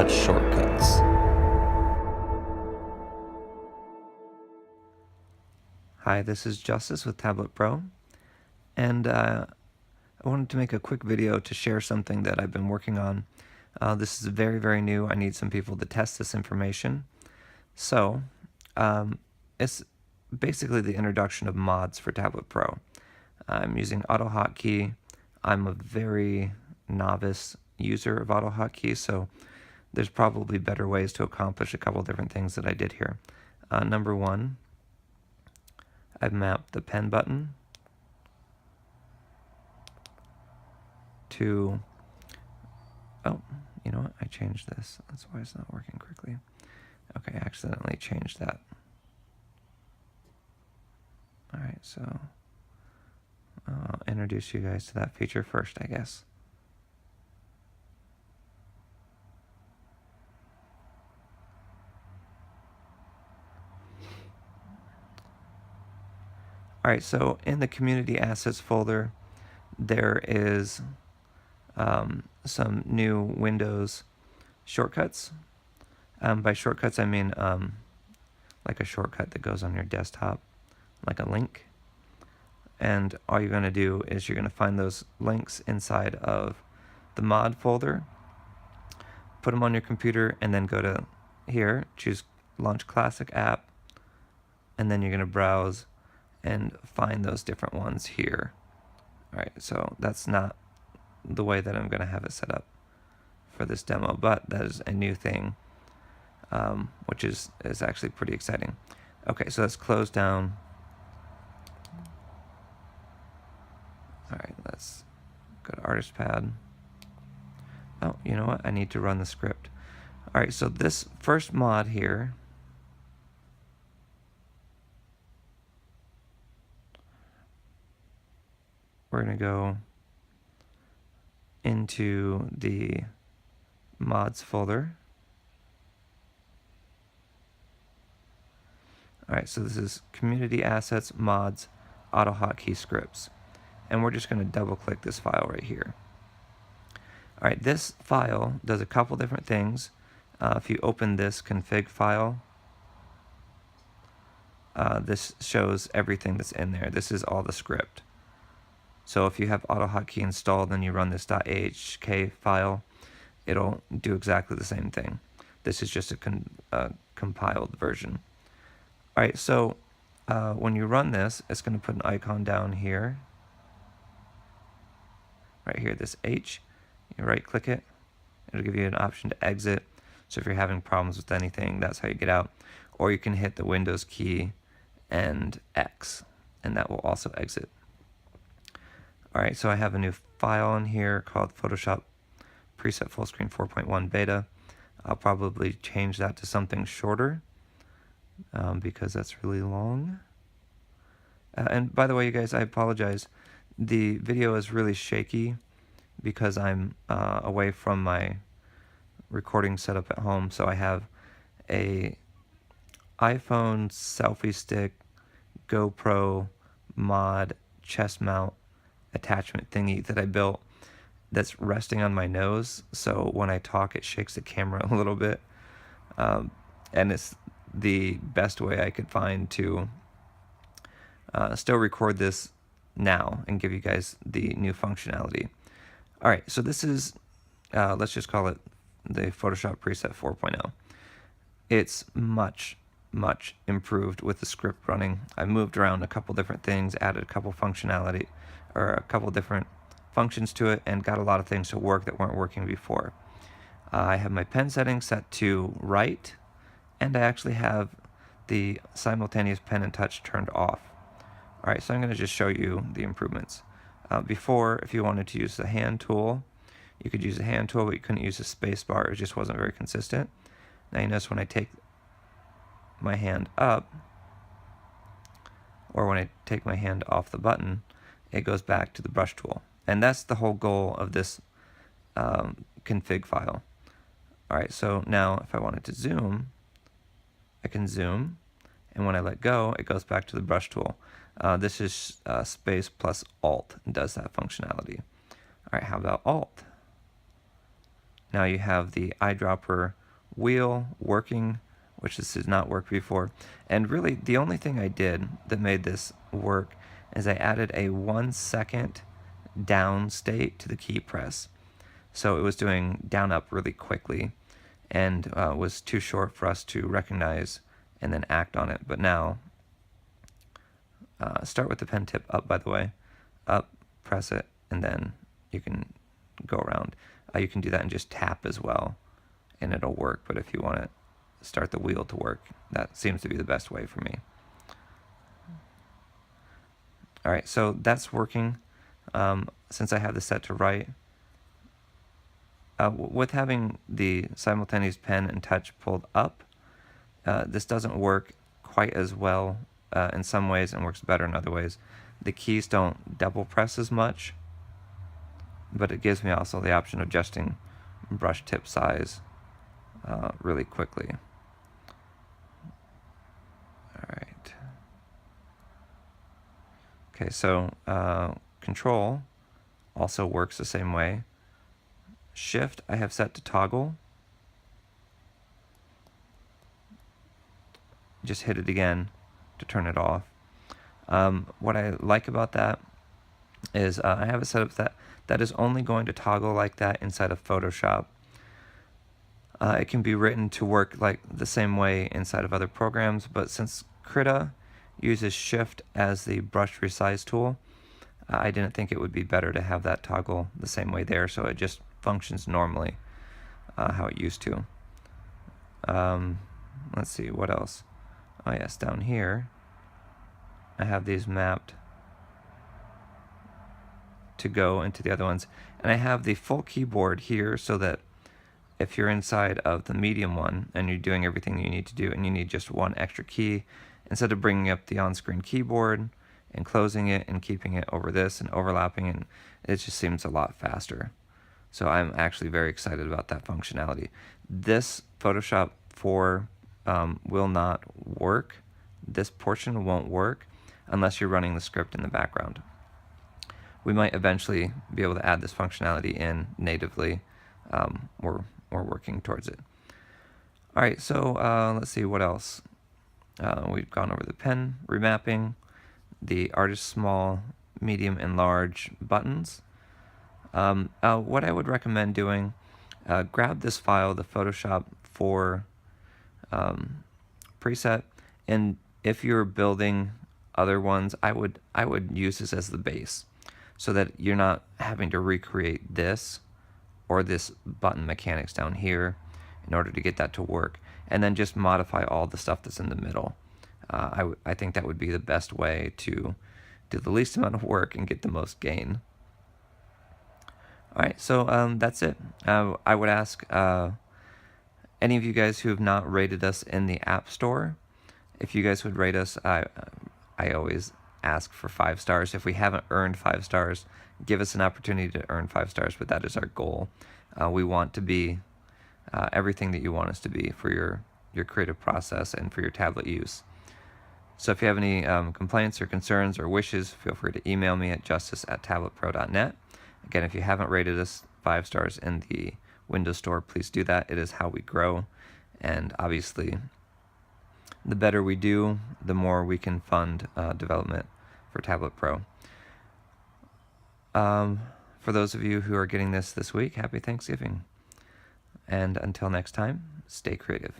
touch shortcuts. Hi, this is Justice with Tablet Pro, and I wanted to make a quick video to share something that I've been working on. This is very, very new. I need some people to test this information. So, it's basically the introduction of mods for Tablet Pro. I'm using AutoHotkey. I'm a very novice user of AutoHotkey, so there's probably better ways to accomplish a couple different things that I did here. Number one, I've mapped the pen button to, oh, you know what, I changed this. That's why it's not working quickly. Okay, I accidentally changed that. Alright, so I'll introduce you guys to that feature first, I guess. Alright, so in the Community Assets folder, there is some new Windows shortcuts. By shortcuts, I mean like a shortcut that goes on your desktop, like a link. And all you're going to do is you're going to find those links inside of the mod folder, put them on your computer, and then go to here, choose Launch Classic App, and then you're going to browse and find those different ones here. Alright, so that's not the way that I'm going to have it set up for this demo, but that is a new thing, which is actually pretty exciting. Okay, so let's close down. Alright, let's go to Artist Pad. Oh, you know what? I need to run the script. Alright, so this first mod here, we're going to go into the mods folder. Alright, so this is Community Assets, Mods, AutoHotkey Scripts. And we're just going to double click this file right here. Alright, this file does a couple different things. If you open this config file, this shows everything that's in there. This is all the script. So if you have AutoHotkey installed and you run this .ahk file, it'll do exactly the same thing. This is just a compiled version. Alright, so when you run this, it's going to put an icon down here. Right here, this H. You right click it. It'll give you an option to exit. So if you're having problems with anything, that's how you get out. Or you can hit the Windows key and X, and that will also exit. Alright, so I have a new file in here called Photoshop Preset Fullscreen 4.1 Beta. I'll probably change that to something shorter because that's really long. And by the way, you guys, I apologize. The video is really shaky because I'm away from my recording setup at home. So I have a iPhone selfie stick, GoPro mod, chest mount attachment thingy that I built that's resting on my nose. So when I talk, it shakes the camera a little bit. And it's the best way I could find to still record this now and give you guys the new functionality. Alright, so this is, let's just call it the Photoshop Preset 4.0. It's much improved with the script running. I moved around a couple different things, added a couple functionality, or a couple different functions to it, and got a lot of things to work that weren't working before. I have my pen settings set to write, and I actually have the simultaneous pen and touch turned off. Alright, so I'm going to just show you the improvements. Before, if you wanted to use the hand tool, you could use the hand tool, but you couldn't use the space bar. It just wasn't very consistent. Now you notice when I take my hand up, or when I take my hand off the button, it goes back to the brush tool. And that's the whole goal of this config file. Alright, so now if I wanted to zoom, I can zoom, and when I let go, it goes back to the brush tool. This is space plus Alt and does that functionality. Alright, how about Alt? Now you have the eyedropper wheel working, which this did not work before. And really, the only thing I did that made this work is I added a 1 second down state to the key press. So it was doing down up really quickly and was too short for us to recognize and then act on it. But now, start with the pen tip up, by the way. Up, press it, and then you can go around. You can do that and just tap as well, and it'll work. But if you want to start the wheel to work, that seems to be the best way for me. All right, so that's working. Since I have this set to write, with having the simultaneous pen and touch pulled up, this doesn't work quite as well in some ways and works better in other ways. The keys don't double press as much, but it gives me also the option of adjusting brush tip size really quickly. All right. Okay, so Control also works the same way. Shift I have set to toggle. Just hit it again to turn it off. What I like about that is I have it set up that is only going to toggle like that inside of Photoshop. It can be written to work like the same way inside of other programs, but since Krita uses Shift as the brush resize tool, I didn't think it would be better to have that toggle the same way there, so it just functions normally how it used to. Let's see, what else? Oh yes, down here I have these mapped to go into the other ones, and I have the full keyboard here so that if you're inside of the medium one and you're doing everything you need to do and you need just one extra key, instead of bringing up the on-screen keyboard and closing it and keeping it over this and overlapping, and it just seems a lot faster. So I'm actually very excited about that functionality. This Photoshop 4 will not work. This portion won't work unless you're running the script in the background. We might eventually be able to add this functionality in natively. We're working towards it. All right, so let's see what else. We've gone over the pen, remapping, the artist small, medium, and large buttons. What I would recommend doing, grab this file, the Photoshop 4 preset, and if you're building other ones, I would use this as the base so that you're not having to recreate this or this button mechanics down here in order to get that to work, and then just modify all the stuff that's in the middle. I think that would be the best way to do the least amount of work and get the most gain. All right, so that's it. I would ask any of you guys who have not rated us in the App Store, if you guys would rate us. I always ask for 5 stars. If we haven't earned 5 stars, give us an opportunity to earn 5 stars, but that is our goal. We want to be everything that you want us to be for your creative process and for your tablet use. So if you have any complaints or concerns or wishes, feel free to email me at justice@tabletpro.net. Again, if you haven't rated us 5 stars in the Windows Store, please do that. It is how we grow, and obviously the better we do, the more we can fund development for Tablet Pro. For those of you who are getting this week, happy Thanksgiving. And until next time, stay creative.